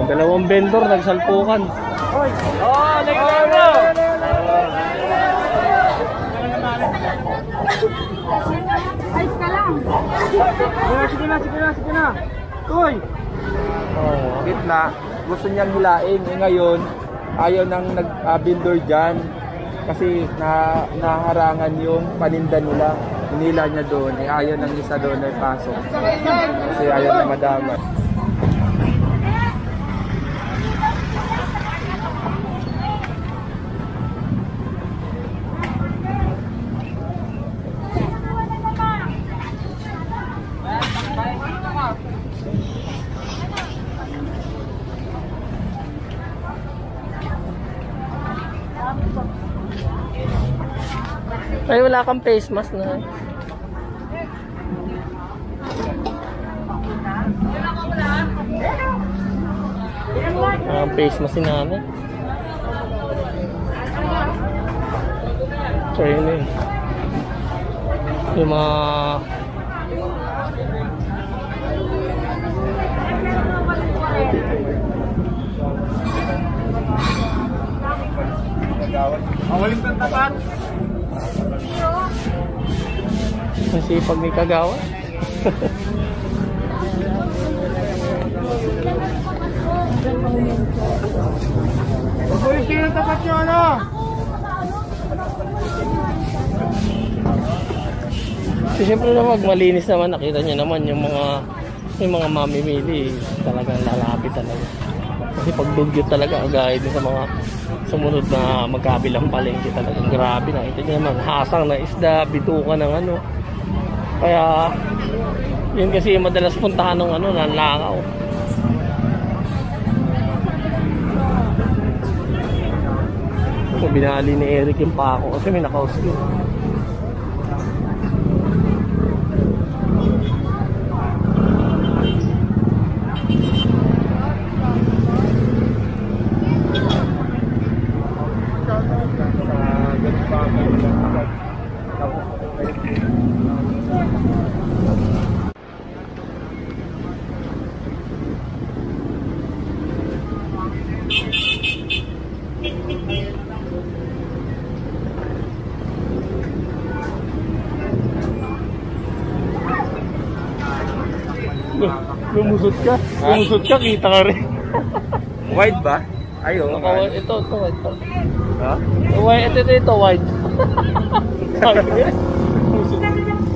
dalawang vendor nagsalpukan. Oh, naglalaro! Ayos ka lang. Sige na. Koy! Oh. Gitna, gusto niyang hilain. Ngayon, ayaw nang nag-builder dyan. Kasi naharangan yung paninda nila. Hinila niya doon. Ayaw nang isa doon ay pasok. Kasi ayaw na madama. Ay, wala kang face mask na. Ang face mask si nanay. So yun eh. Yung mga Awalim kang tapat. masipag ni Kagawa. Awalim kayo tapat nyo, ano? So, siyempre naman malinis naman, nakita nyo naman yung mga mamimili talagang lalapit talaga. Kasi pag dugyot talaga agay din sa mga sumunod na magkabilang palengke talagang grabe. Nakita nyo naman hasang na isda, bituka ng ano. Kaya yun kasi madalas puntahan ng ano, nanlangaw. So, binali ni Eric yung pako kasi may nakausli. Lumusot ka, kita ka rin. Wide ba? Ayo. Ito, wide pa. Ha? Ito, wide.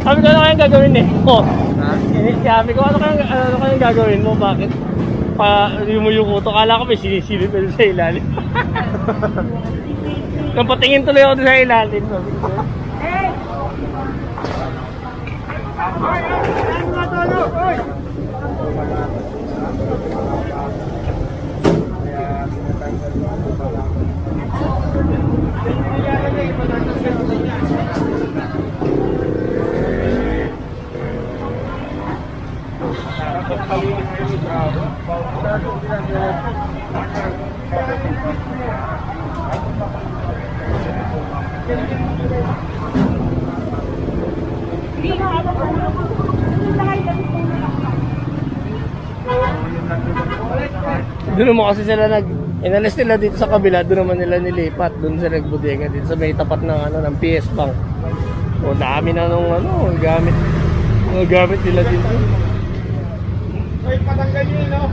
Sabi ko, ano kayang gagawin eh? Oh. Ha? Sabi ko, ano kayang gagawin mo? Bakit? Yumuyuko to. Kala ko may sinisilip pa sa ilalim. Nang patingin tuloy ako sa ilalim. Sabi ko. Doon mo kasi sila inalis nila dito sa kabila, doon naman nila nilipat, doon sa nagbudega dito sa may tapat ng ng PS Bank. O dami na nung gamit nila dito. Ay, patanggal yun, no?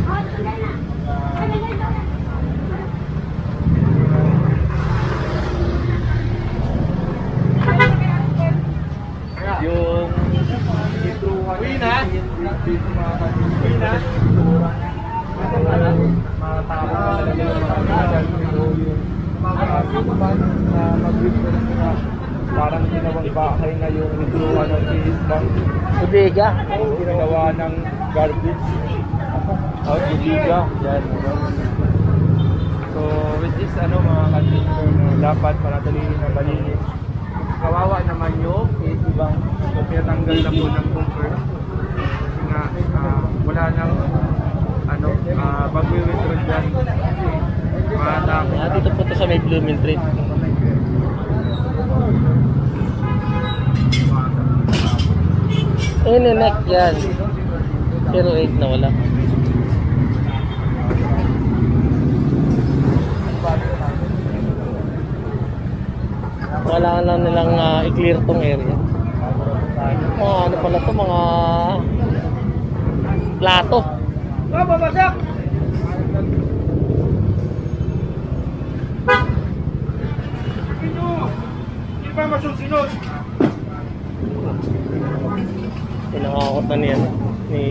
Yung Uwi na? parang ginawang bahay na yung nituluan ng PS Bank. Bodega? Ginawa ng garbage. Bodega. Yan. So, with this, mga container dapat panatilihin na malinis. Kawawa naman yung PS Bank. So, pinatanggal na po ng bumper. Kasi nga, wala nang pag-withdraw dyan. Dito po ito sa may Blooming Street. Ayun yung neck yan. 08 na wala. kailangan lang nilang i-clear tong area. Mga ano pala to, mga plato. Babagsak! Hindi pa masusunod. Pinangakot na niya ni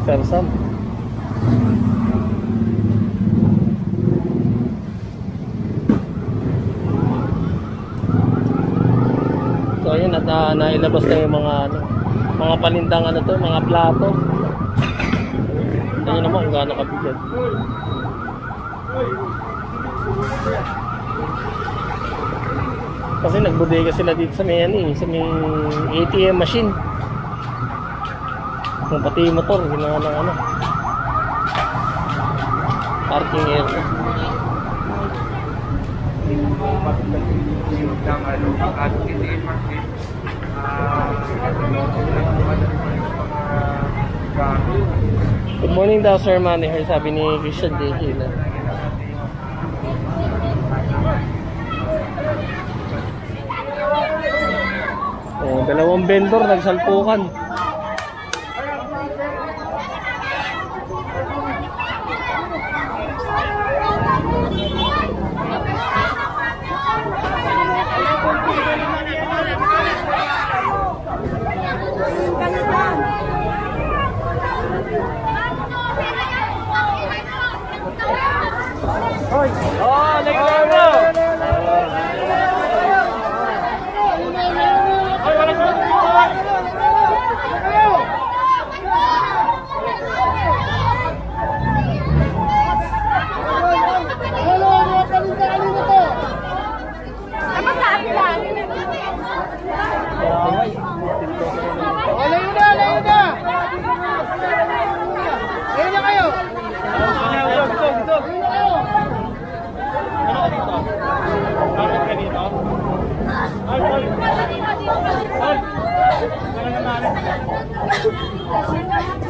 Sir Sam. So ayun, at nailabas na yung mga panindang ano to, mga plato. Ayun naman kung gaano kabigat. Kasi nagbudega sila dito sa may sa may ATM machine. Kung pati yung motor, ginawa ng parking area. Good morning daw, Sir Manager, sabi ni Christian J.J. na. Oh, dalawang vendor nagsalpukan. Oh, naglago! Ay, wala ko! Layo na! Layo na! Layo na kayo! Dito! Bakit ka dito?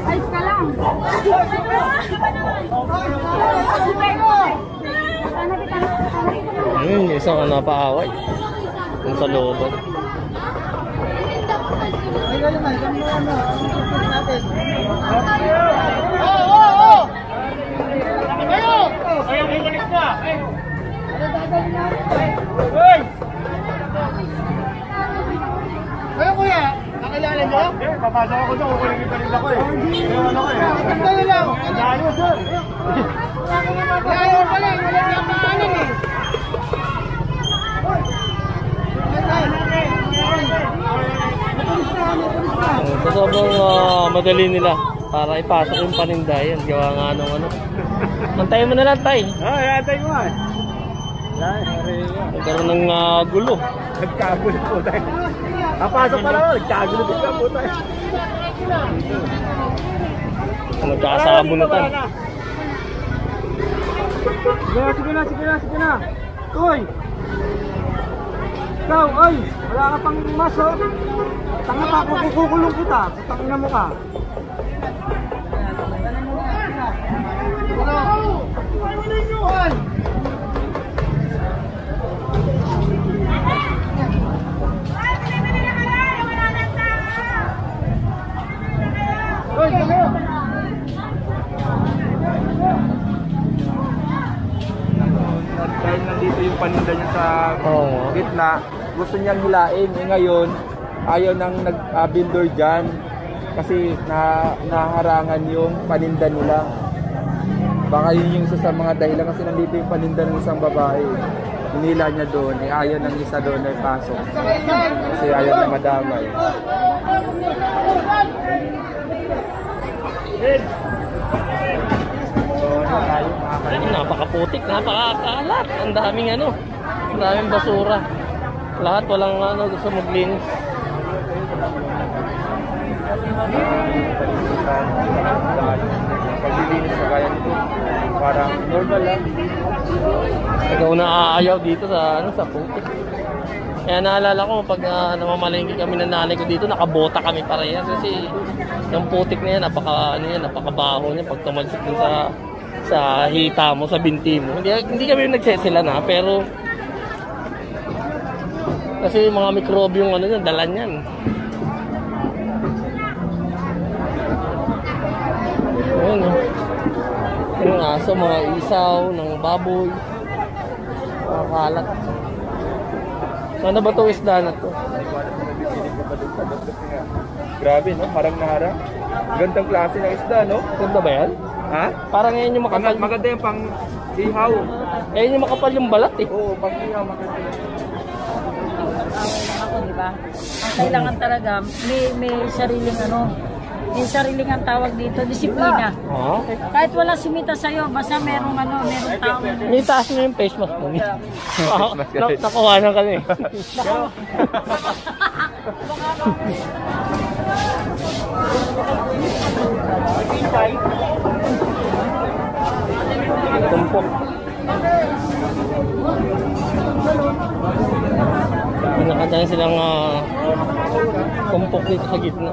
Ayos ka lang. Isang napaaway. Yung sa looban. Ayaw, ibalik na! Hoy! Kayo kuya, nakilala mo? Eh, papasok ako doon, kukunin yung paninda ko eh. Ewan ako eh. Sandali lang! Layo sir! Layo pala eh, wala nang paalam eh. Sa sobrang madali nila para ipasok yung paninda yan. Gawa nga nung Antayin mo na lang, tay. Ay, antay ko nga eh. Nagkaroon ng gulo. Nagkagulo po tayo. Napasok pala ako, nagkagulo din po tayo. Nagkakasabunutan. Sige na. Uy! Ikaw, oy! Wala ka pang maso. Tanga pa, kukulong kita. Tangina mo ka. Dahil nandito yung paninda niya sa gitna, gusto niyang hilain. Ngayon, ayaw nang nag-builder dyan kasi naharangan yung paninda nila. Baka yun yung isa sa mga dahilan kasi nandito yung paninda ng isang babae. Hinila niya doon, ayaw ng isa doon ay pasok. Kasi ayaw na madamay. Napakaputik, napakakalat. Ang daming ang daming basura. Lahat walang gusto maglinis. Paglilinis sa gaya nito, parang normal lang. Ikaw na aayaw dito sa putik. Kaya naalala ko pag namamalengke kami ng nanay ko dito, nakabota kami parehas kasi yung putik na yan, napakabaho niya pag tumalsik dun sa hita mo, sa binti mo. Hindi kami nagsesila na, pero Kasi yung mga mikrobyo yung ano yan, dala niyan. Ayan o. Yung aso, mga isaw, ng baboy. Mga kalat. Ano ba itong isda na to? Grabe, no? Harang na harang. Gandang klase ng isda, no? Ganda ba yan? Ha? Parang ngayon yung makapal. Maganda yung pang ihaw. Eh, yung makapal yung balat eh. Oo, pang ihaw maganda. Ako, di ba? Ang kailangan talaga, may sariling ano, may sariling ang tawag dito, disiplina. Ah, okay. Kahit wala simita sa'yo, basta merong ano, merong tao. May taas mo yung face mask mo. Nakuha na ka na eh. Tumpok. Pinakadaan silang tumpok dito sa gitna.